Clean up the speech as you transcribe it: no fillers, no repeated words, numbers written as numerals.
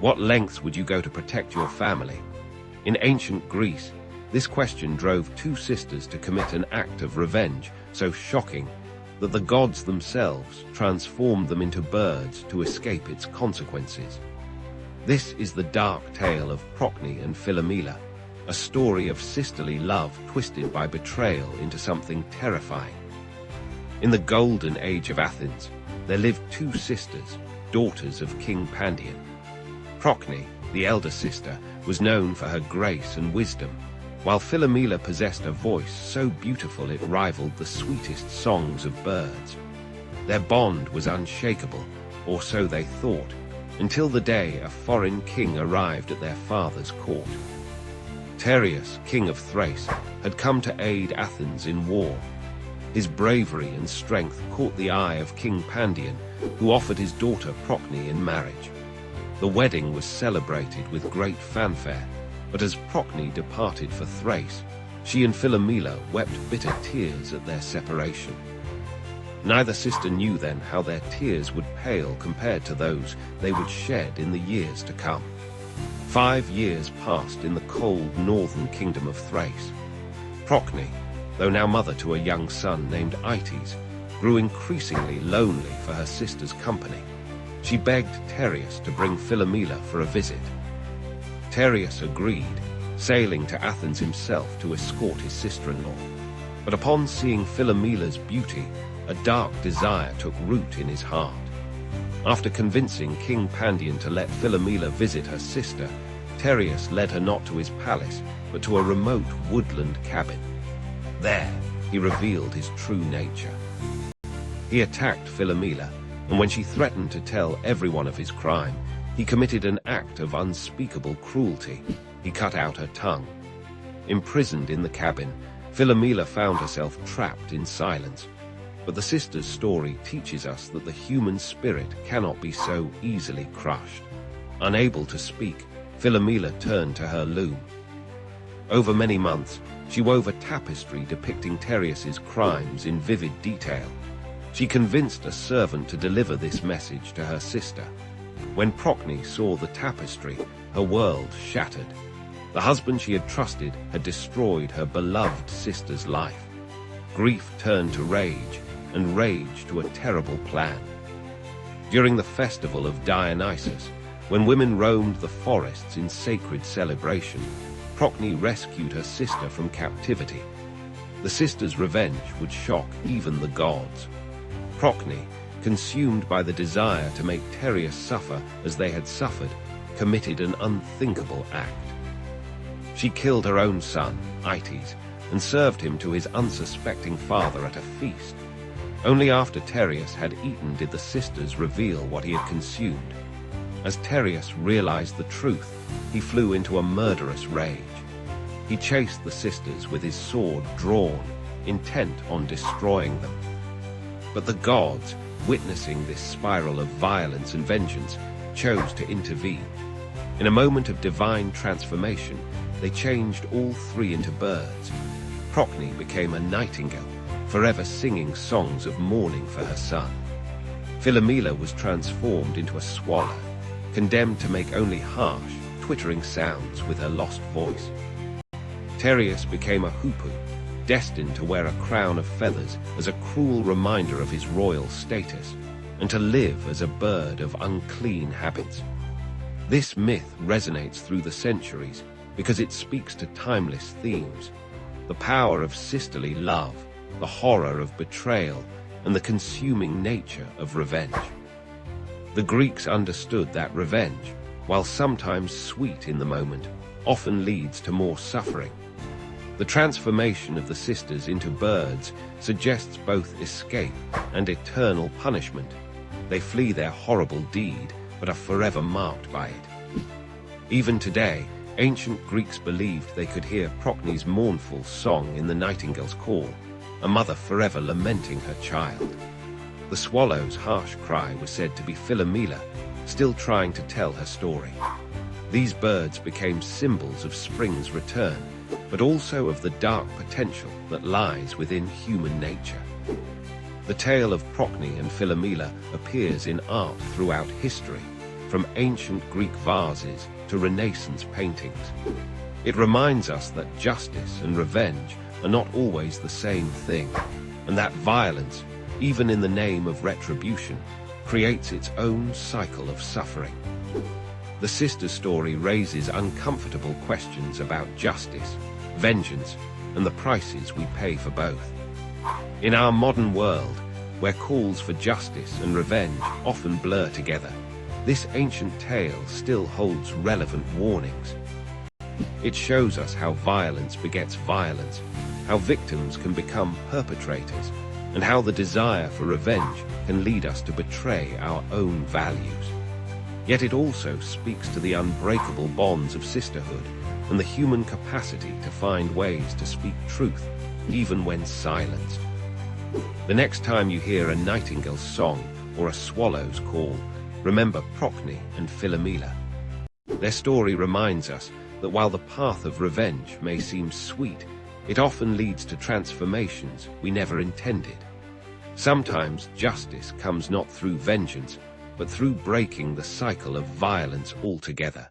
What lengths would you go to protect your family? In ancient Greece, this question drove two sisters to commit an act of revenge so shocking that the gods themselves transformed them into birds to escape its consequences. This is the dark tale of Procne and Philomela, a story of sisterly love twisted by betrayal into something terrifying. In the golden age of Athens, there lived two sisters, daughters of King Pandion. Procne, the elder sister, was known for her grace and wisdom, while Philomela possessed a voice so beautiful it rivaled the sweetest songs of birds. Their bond was unshakable, or so they thought, until the day a foreign king arrived at their father's court. Tereus, king of Thrace, had come to aid Athens in war. His bravery and strength caught the eye of King Pandion, who offered his daughter Procne in marriage. The wedding was celebrated with great fanfare, but as Procne departed for Thrace, she and Philomela wept bitter tears at their separation. Neither sister knew then how their tears would pale compared to those they would shed in the years to come. 5 years passed in the cold northern kingdom of Thrace. Procne, though now mother to a young son named Ites, grew increasingly lonely for her sister's company. She begged Tereus to bring Philomela for a visit. Tereus agreed, sailing to Athens himself to escort his sister-in-law. But upon seeing Philomela's beauty, a dark desire took root in his heart. After convincing King Pandion to let Philomela visit her sister, Tereus led her not to his palace, but to a remote woodland cabin. There, he revealed his true nature. He attacked Philomela, and when she threatened to tell everyone of his crime, he committed an act of unspeakable cruelty. He cut out her tongue. Imprisoned in the cabin, Philomela found herself trapped in silence. But the sisters' story teaches us that the human spirit cannot be so easily crushed. Unable to speak, Philomela turned to her loom. Over many months, she wove a tapestry depicting Tereus's crimes in vivid detail. She convinced a servant to deliver this message to her sister. When Procne saw the tapestry, her world shattered. The husband she had trusted had destroyed her beloved sister's life. Grief turned to rage, and rage to a terrible plan. During the festival of Dionysus, when women roamed the forests in sacred celebration, Procne rescued her sister from captivity. The sister's revenge would shock even the gods. Procne, consumed by the desire to make Tereus suffer as they had suffered, committed an unthinkable act. She killed her own son, Ites, and served him to his unsuspecting father at a feast. Only after Tereus had eaten did the sisters reveal what he had consumed. As Tereus realized the truth, he flew into a murderous rage. He chased the sisters with his sword drawn, intent on destroying them. But the gods, witnessing this spiral of violence and vengeance, chose to intervene. In a moment of divine transformation, they changed all three into birds. Procne became a nightingale, forever singing songs of mourning for her son. Philomela was transformed into a swallow, condemned to make only harsh, twittering sounds with her lost voice. Tereus became a hoopoe, destined to wear a crown of feathers as a cruel reminder of his royal status, and to live as a bird of unclean habits. This myth resonates through the centuries because it speaks to timeless themes: the power of sisterly love, the horror of betrayal, and the consuming nature of revenge. The Greeks understood that revenge, while sometimes sweet in the moment, often leads to more suffering. The transformation of the sisters into birds suggests both escape and eternal punishment. They flee their horrible deed, but are forever marked by it. Even today, ancient Greeks believed they could hear Procne's mournful song in the nightingale's call, a mother forever lamenting her child. The swallow's harsh cry was said to be Philomela, still trying to tell her story. These birds became symbols of spring's return, but also of the dark potential that lies within human nature. The tale of Procne and Philomela appears in art throughout history, from ancient Greek vases to Renaissance paintings. It reminds us that justice and revenge are not always the same thing, and that violence, even in the name of retribution, creates its own cycle of suffering. The sister story raises uncomfortable questions about justice, vengeance, and the prices we pay for both. In our modern world, where calls for justice and revenge often blur together, this ancient tale still holds relevant warnings. It shows us how violence begets violence, how victims can become perpetrators, and how the desire for revenge can lead us to betray our own values. Yet it also speaks to the unbreakable bonds of sisterhood and the human capacity to find ways to speak truth, even when silenced. The next time you hear a nightingale's song or a swallow's call, remember Procne and Philomela. Their story reminds us that while the path of revenge may seem sweet, it often leads to transformations we never intended. Sometimes justice comes not through vengeance, but through breaking the cycle of violence altogether.